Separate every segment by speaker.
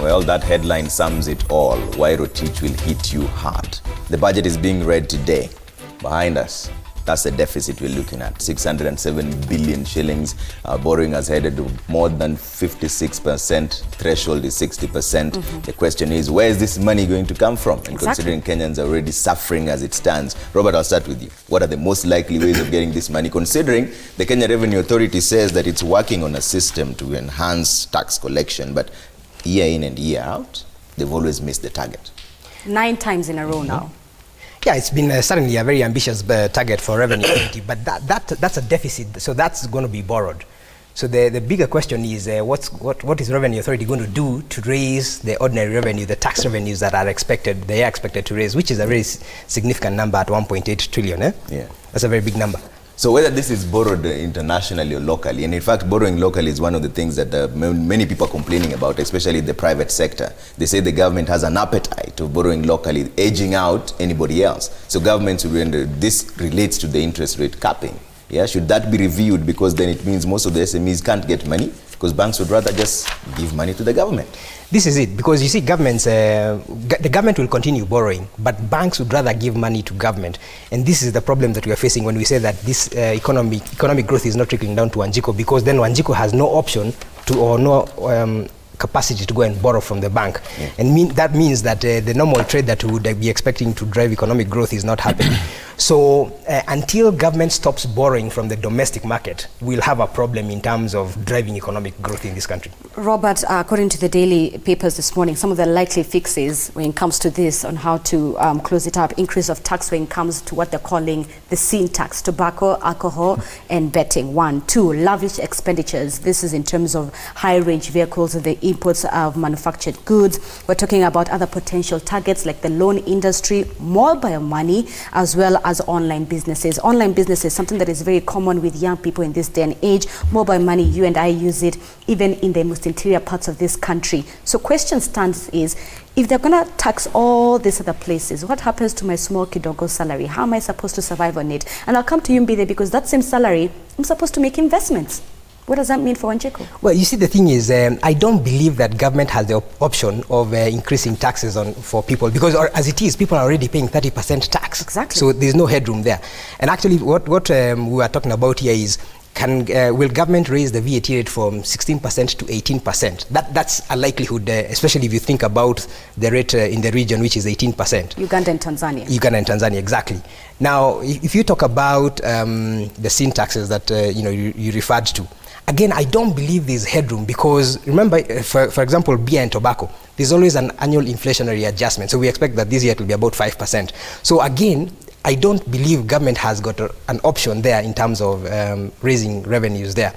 Speaker 1: Well, that headline sums it all. Why Rotich will hit you hard. The budget is being read today. Behind us, that's the deficit we're looking at. 607 billion shillings. Borrowing has headed to more than 56%. Threshold is 60%. The question is, where is this money going to come from? And considering Kenyans are already suffering as it stands. Robert, I'll start with you. What are the most likely ways of getting this money? Considering the Kenya Revenue Authority says that it's working on a system to enhance tax collection, but year in and year out, they've always missed the target.
Speaker 2: 9 times in a row now.
Speaker 3: Yeah, it's been certainly a very ambitious target for revenue, but that's a deficit, so that's going to be borrowed. So the bigger question is what is Revenue Authority going to do to raise the ordinary revenue, the tax revenues that are expected to raise, which is a very significant number at 1.8 trillion.
Speaker 1: Yeah.
Speaker 3: That's a very big number.
Speaker 1: So whether this is borrowed internationally or locally, and in fact borrowing locally is one of the things that many people are complaining about, especially the private sector. They say the government has an appetite of borrowing locally, edging out anybody else. So governments, this relates to the interest rate capping. Yeah, should that be reviewed? Because then it means most of the SMEs can't get money because banks would rather just give money to the government.
Speaker 3: This is it, because you see governments, the government will continue borrowing, but banks would rather give money to government. And this is the problem that we are facing when we say that this economic growth is not trickling down to Wanjiku, because then Wanjiku has no option to, or no capacity to go and borrow from the bank. Yeah. And that means that the normal trade that we would be expecting to drive economic growth is not happening. So until government stops borrowing from the domestic market, we'll have a problem in terms of driving economic growth in this country.
Speaker 2: Robert, according to the daily papers this morning, some of the likely fixes when it comes to this on how to close it up: increase of tax when it comes to what they're calling the sin tax, tobacco, alcohol, and betting. 1, 2, lavish expenditures. This is in terms of high-range vehicles and the imports of manufactured goods. We're talking about other potential targets like the loan industry, mobile money, as well as online businesses. Online businesses, something that is very common with young people in this day and age. Mobile money, you and I use it even in the most interior parts of this country. So question stands is, if they're going to tax all these other places, what happens to my small kidogo salary? How am I supposed to survive on it? And I'll come to you, Mbithe, because that same salary, I'm supposed to make investments. What does that mean for Wanjiku?
Speaker 3: Well, you see, the thing is, I don't believe that government has the option of increasing taxes for people, because as it is, people are already paying 30% tax.
Speaker 2: Exactly.
Speaker 3: So there's no headroom there. And actually, what we are talking about here is, will government raise the VAT rate from 16% to 18%? That's a likelihood, especially if you think about the rate in the region, which is 18%.
Speaker 2: Uganda and Tanzania.
Speaker 3: Uganda and Tanzania, exactly. Now, if you talk about the sin taxes that you referred to, again, I don't believe there's headroom, because remember, for example, beer and tobacco, there's always an annual inflationary adjustment. So we expect that this year it will be about 5%. So again, I don't believe government has got an option there in terms of raising revenues there.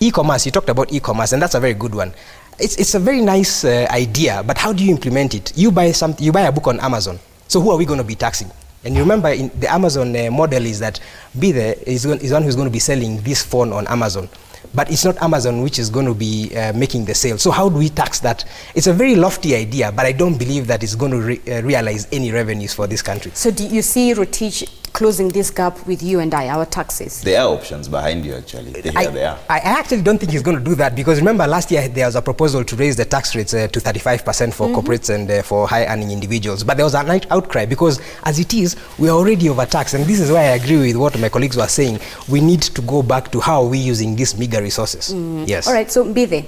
Speaker 3: E-commerce, you talked about e-commerce, and that's a very good one. It's a very nice idea, but how do you implement it? You buy a book on Amazon. So who are we going to be taxing? And you remember, in the Amazon model is that Mbithe is one who's going to be selling this phone on Amazon. But it's not Amazon which is going to be making the sale. So how do we tax that? It's a very lofty idea, but I don't believe that it's going to realize any revenues for this country.
Speaker 2: So do you see Rotich closing this gap with you and our taxes?
Speaker 1: There are options behind you, actually. I
Speaker 3: actually don't think he's going to do that, because remember last year there was a proposal to raise the tax rates to 35% for corporates and for high-earning individuals. But there was an outcry, because as it is, we are already overtaxed. And this is why I agree with what my colleagues were saying. We need to go back to how are we using these meager resources. Yes.
Speaker 2: All right, so Mbithe,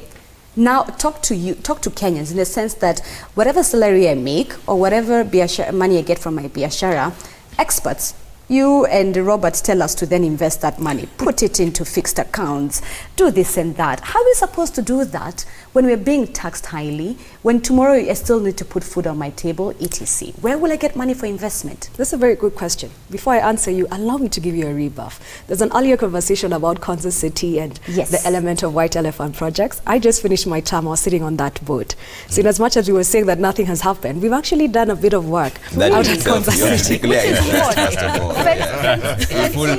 Speaker 2: now talk to Kenyans in the sense that whatever salary I make or whatever money I get from my biashara, experts, you and Robert tell us to then invest that money, put it into fixed accounts, do this and that. How are we supposed to do that when we're being taxed highly, when tomorrow I still need to put food on my table, etc.? Where will I get money for investment?
Speaker 4: That's a very good question. Before I answer you, allow me to give you a rebuff. There's an earlier conversation about Kansas City and the element of White Elephant projects. I just finished my term. I was sitting on that boat. So in as much as we were saying that nothing has happened, we've actually done a bit of work out in Kansas City.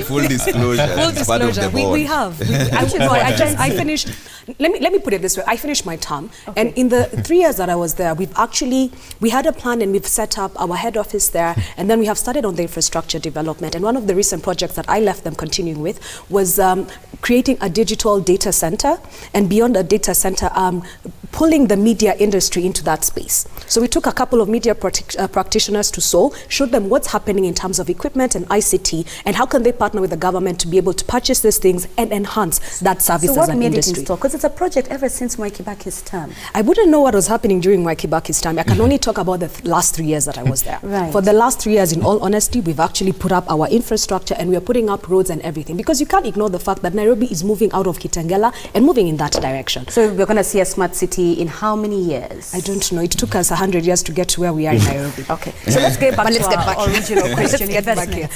Speaker 1: Full disclosure.
Speaker 4: Full
Speaker 1: It's part of the
Speaker 4: disclosure.
Speaker 1: board.
Speaker 4: We have. I finished. Let me put it this way. I finished my term, and in the 3 years that I was there, we had a plan and we've set up our head office there, and then we have started on the infrastructure development. And one of the recent projects that I left them continuing with was creating a digital data center, and beyond a data center, pulling the media industry into that space. So we took a couple of media practitioners to Seoul, showed them what's happening in terms of equipment and ICT, and how can they partner with the government to be able to purchase these things and enhance that service as an industry.
Speaker 2: Because it's a project ever since Mwai Kibaki's term.
Speaker 4: I wouldn't know what was happening during Mwai Kibaki's time. I can only talk about the last 3 years that I was there.
Speaker 2: Right.
Speaker 4: For the last 3 years, in all honesty, we've actually put up our infrastructure and we are putting up roads and everything, because you can't ignore the fact that Nairobi is moving out of Kitengela and moving in that direction.
Speaker 2: So we're going to see a smart city in how many years?
Speaker 4: I don't know. It took us 100 years to get to where we are in Nairobi.
Speaker 2: Okay. So let's get back to our original question.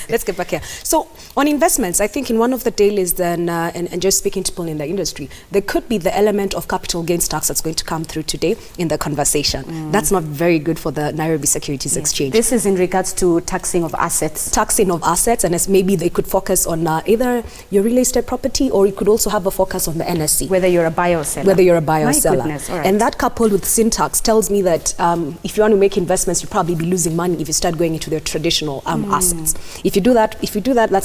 Speaker 4: Let's get back here. So on investments, I think in one of the dailies then, and just speaking to people in the industry, there could be the element of capital gains tax that's going to come through today in the conversation. That's not very good for the Nairobi Securities Exchange.
Speaker 2: This is in regards to taxing of assets.
Speaker 4: Taxing of assets, and as maybe they could focus on either your real estate property, or it could also have a focus on the NSC.
Speaker 2: Whether you're a buyer or seller.
Speaker 4: Whether you're a buyer or
Speaker 2: My
Speaker 4: seller.
Speaker 2: goodness, all right.
Speaker 4: And that coupled with sin tax tells me that if you want to make investments, you'll probably be losing money if you start going into their traditional assets. If you do that,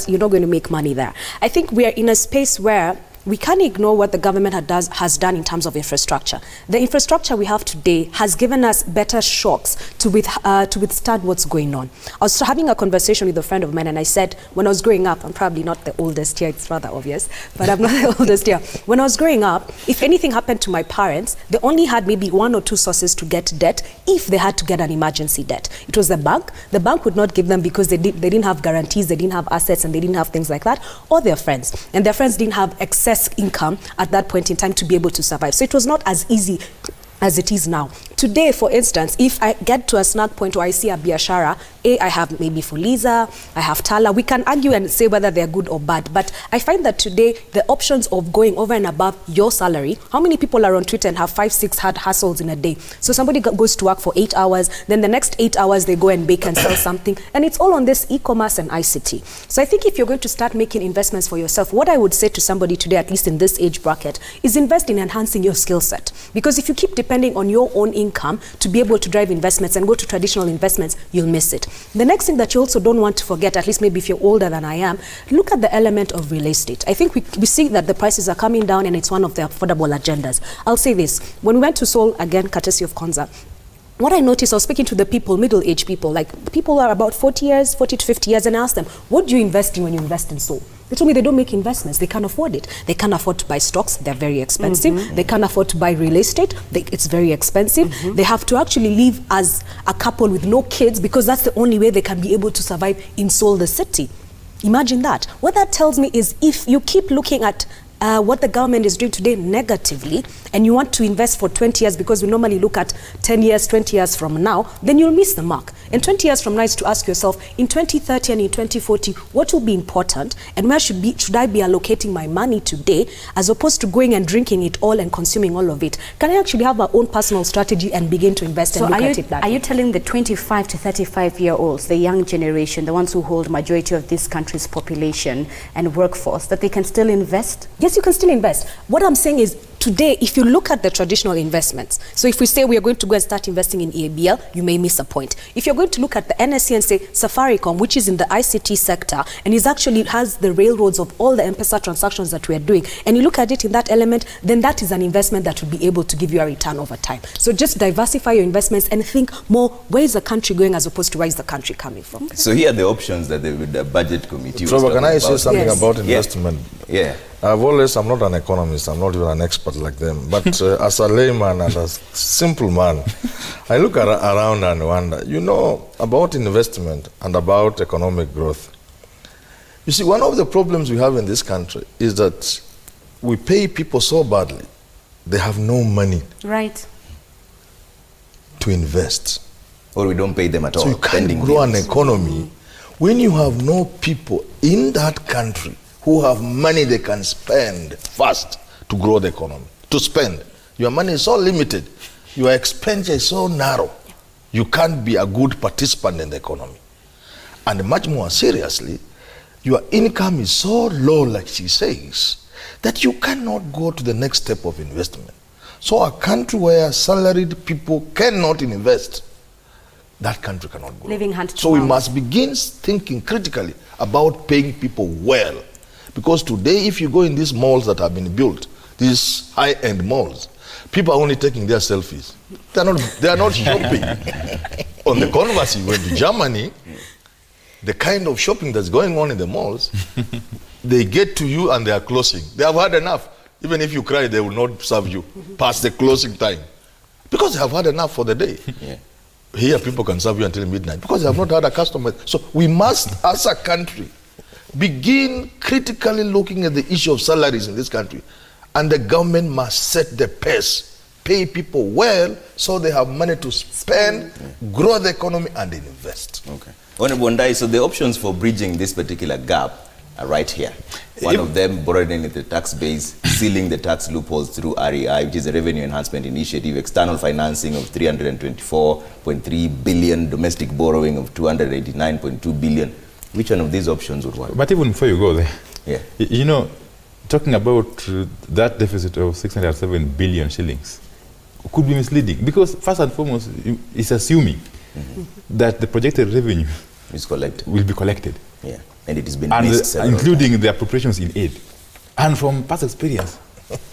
Speaker 4: you're not going to make money there. I think we are in a space where we can't ignore what the government has done in terms of infrastructure. The infrastructure we have today has given us better shocks to withstand what's going on. I was having a conversation with a friend of mine, and I said, when I was growing up, I'm probably not the oldest here, it's rather obvious, but I'm not the oldest here. When I was growing up, if anything happened to my parents, they only had maybe 1 or 2 sources to get debt if they had to get an emergency debt. It was the bank. The bank would not give them because they didn't have guarantees, they didn't have assets, and they didn't have things like that, or their friends. And their friends didn't have excess income at that point in time to be able to survive. So it was not as easy as it is now. Today, for instance, if I get to a snag point where I see a biashara, I have maybe Fuliza, I have Tala, we can argue and say whether they're good or bad. But I find that today, the options of going over and above your salary, how many people are on Twitter and have 5-6 hard hustles in a day? So somebody goes to work for 8 hours, then the next 8 hours they go and bake and sell something, and it's all on this e-commerce and ICT. So I think if you're going to start making investments for yourself, what I would say to somebody today, at least in this age bracket, is invest in enhancing your skill set. Because if you keep depending on your own income to be able to drive investments and go to traditional investments, you'll miss it. The next thing that you also don't want to forget, at least maybe if you're older than I am, look at the element of real estate. I think we see that the prices are coming down and it's one of the affordable agendas. I'll say this, when we went to Seoul, again, courtesy of Konza, what I noticed, I was speaking to the people, middle-aged people, like people are about 40 to 50 years, and I asked them, what do you invest in when you invest in Seoul? They told me they don't make investments. They can't afford it. They can't afford to buy stocks. They're very expensive. They can't afford to buy real estate. It's very expensive. They have to actually live as a couple with no kids because that's the only way they can be able to survive in Seoul, the city. Imagine that. What that tells me is if you keep looking at what the government is doing today negatively, and you want to invest for 20 years because we normally look at 10 years, 20 years from now, then you'll miss the mark. And 20 years from now is to ask yourself, in 2030 and in 2040, what will be important and where should I be allocating my money today as opposed to going and drinking it all and consuming all of it? Can I actually have my own personal strategy and begin to invest and look at it that way?
Speaker 2: Are you telling the 25 to 35-year-olds, the young generation, the ones who hold majority of this country's population and workforce, that they can still invest?
Speaker 4: Yes, you can still invest. What I'm saying is, today, if you look at the traditional investments, so if we say we are going to go and start investing in EABL, you may miss a point. If you're going to look at the NSC and say Safaricom, which is in the ICT sector, and is actually has the railroads of all the M-Pesa transactions that we are doing, and you look at it in that element, then that is an investment that will be able to give you a return over time. So just diversify your investments and think more, where is the country going as opposed to where is the country coming from?
Speaker 1: So here are the options that the budget committee was
Speaker 5: Trevor, can I say
Speaker 1: about.
Speaker 5: something about investment?
Speaker 1: Yeah.
Speaker 5: I'm not an economist, I'm not even an expert like them, but as a layman and a simple man, I look around and wonder, about investment and about economic growth. You see, one of the problems we have in this country is that we pay people so badly, they have no money to invest.
Speaker 1: Or we don't pay them at all.
Speaker 5: So you can't grow an economy when you have no people in that country who have money they can spend fast to grow the economy, to spend. Your money is so limited. Your expenditure is so narrow. You can't be a good participant in the economy. And much more seriously, your income is so low, like she says, that you cannot go to the next step of investment. So a country where salaried people cannot invest, that country cannot grow.
Speaker 2: Living hand to
Speaker 5: so we
Speaker 2: mouth.
Speaker 5: must begin thinking critically about paying people well. Because today, if you go in these malls that have been built, these high-end malls, people are only taking their selfies. They are not shopping. On the converse, you went to Germany, the kind of shopping that's going on in the malls, they get to you and they are closing. They have had enough. Even if you cry, they will not serve you past the closing time. Because they have had enough for the day.
Speaker 1: Yeah.
Speaker 5: Here, people can serve you until midnight because they have not had a customer. So we must, as a country, begin critically looking at the issue of salaries in this country. And the government must set the pace, pay people well so they have money to spend, grow the economy, and invest.
Speaker 1: Okay. Honorable Ndai, so the options for bridging this particular gap are right here. One of them, broadening the tax base, sealing the tax loopholes through REI, which is a revenue enhancement initiative, external financing of 324.3 billion, domestic borrowing of 289.2 billion. Which one of these options would work?
Speaker 6: But even before you go there,
Speaker 1: Yeah.
Speaker 6: you know, talking about that deficit of 607 billion shillings could be misleading because first and foremost, it's assuming that the projected revenue
Speaker 1: It's collected.
Speaker 6: will be collected.
Speaker 1: Yeah. And it has been
Speaker 6: And
Speaker 1: missed several
Speaker 6: including
Speaker 1: times.
Speaker 6: the appropriations in aid. And from past experience,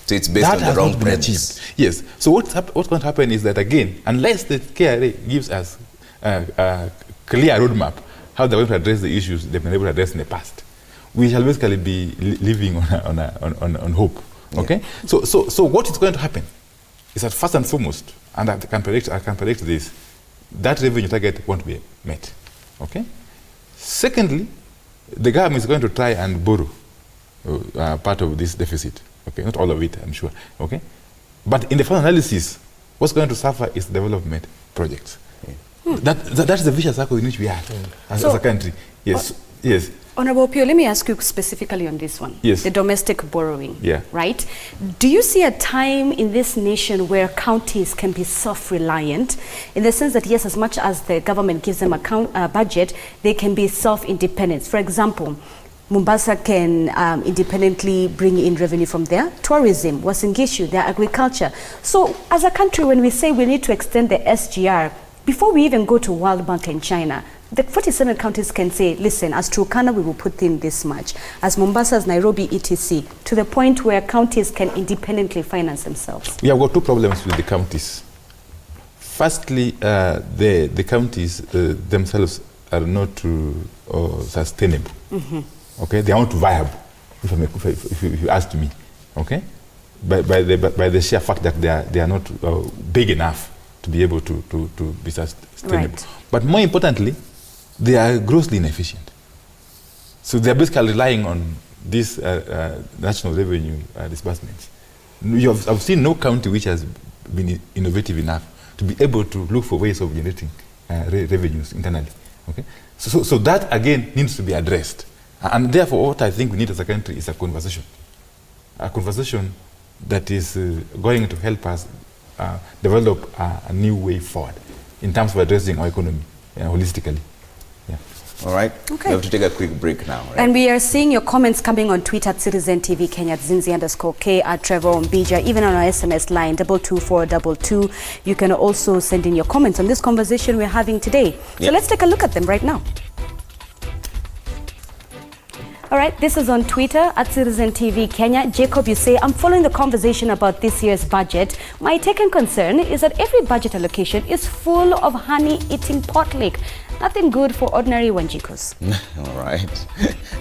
Speaker 1: So it's based
Speaker 6: that
Speaker 1: on the
Speaker 6: has
Speaker 1: wrong
Speaker 6: not been
Speaker 1: premise.
Speaker 6: achieved. Yes. So what's going to happen is that again, unless the KRA gives us a clear roadmap how they're going to address the issues they've been able to address in the past, we shall basically be living on hope. Okay. So what is going to happen is that first and foremost, and I can predict this, that revenue target won't be met. Okay. Secondly, the government is going to try and borrow part of this deficit. Okay, not all of it, I'm sure. Okay, but in the final analysis, what's going to suffer is development projects. That's the vicious circle in which we are as a country. Yes, yes.
Speaker 2: Honorable Pio, let me ask you specifically on this one.
Speaker 6: Yes.
Speaker 2: The domestic borrowing.
Speaker 6: Yeah.
Speaker 2: Right? Do you see a time in this nation where counties can be self-reliant in the sense that, yes, as much as the government gives them a budget, they can be self-independent? For example, Mombasa can independently bring in revenue from their tourism, Uasin Gishu, their agriculture. So as a country, when we say we need to extend the SGR, before we even go to World Bank and China, the 47 counties can say, listen, as Turkana, we will put in this much. As Mombasa, as Nairobi, etc., to the point where counties can independently finance themselves.
Speaker 6: We have got two problems with the counties. Firstly, the counties themselves are not sustainable. Okay, they are not viable, if you ask me. Okay, by the sheer fact that they are not big enough to be able to be sustainable.
Speaker 2: Right.
Speaker 6: But more importantly, they are grossly inefficient. So they are basically relying on these national revenue disbursements. I've seen no county which has been innovative enough to be able to look for ways of generating revenues internally. Okay, so that again needs to be addressed. And therefore, what I think we need as a country is a conversation that is going to help us develop a new way forward in terms of addressing our economy holistically. Yeah.
Speaker 1: All right.
Speaker 2: Okay.
Speaker 1: We have to take a quick break now. Right?
Speaker 2: And we are seeing your comments coming on Twitter at Citizen TV Kenya, at Zinzi_K, at Trevor Ombija, even on our SMS line 22422. You can also send in your comments on this conversation we're having today. So let's take a look at them right now. All right, this is on Twitter at Citizen TV Kenya. Jacob, you say, I'm following the conversation about this year's budget. My take and concern is that every budget allocation is full of honey-eating potluck. Nothing good for ordinary Wanjikos.
Speaker 1: All right.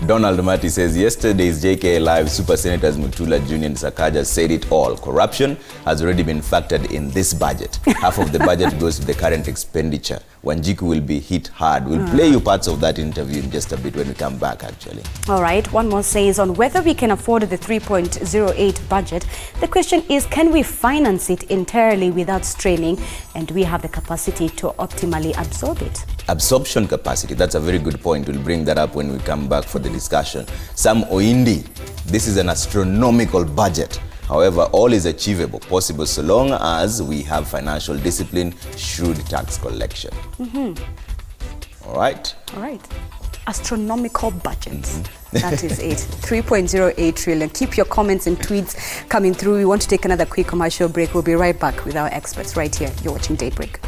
Speaker 1: Donald Mati says, yesterday's JK Live Super Senators Mutula Jr. and Sakaja said it all. Corruption has already been factored in this budget. Half of the budget goes to the current expenditure. Wanjiku will be hit hard. We'll play you parts of that interview in just a bit when we come back, actually.
Speaker 2: All right, one more says, on whether we can afford the 3.08 budget, the question is, can we finance it entirely without straining, and do we have the capacity to optimally absorb it?
Speaker 1: Absorption capacity, that's a very good point. We'll bring that up when we come back for the discussion. Sam Oindi, this is an astronomical budget. However, all is achievable, possible so long as we have financial discipline, shrewd tax collection. All right?
Speaker 2: All right. astronomical budgets. That is it. 3.08 trillion. Keep your comments and tweets coming through. We want to take another quick commercial break. We'll be right back with our experts right here. You're watching Daybreak.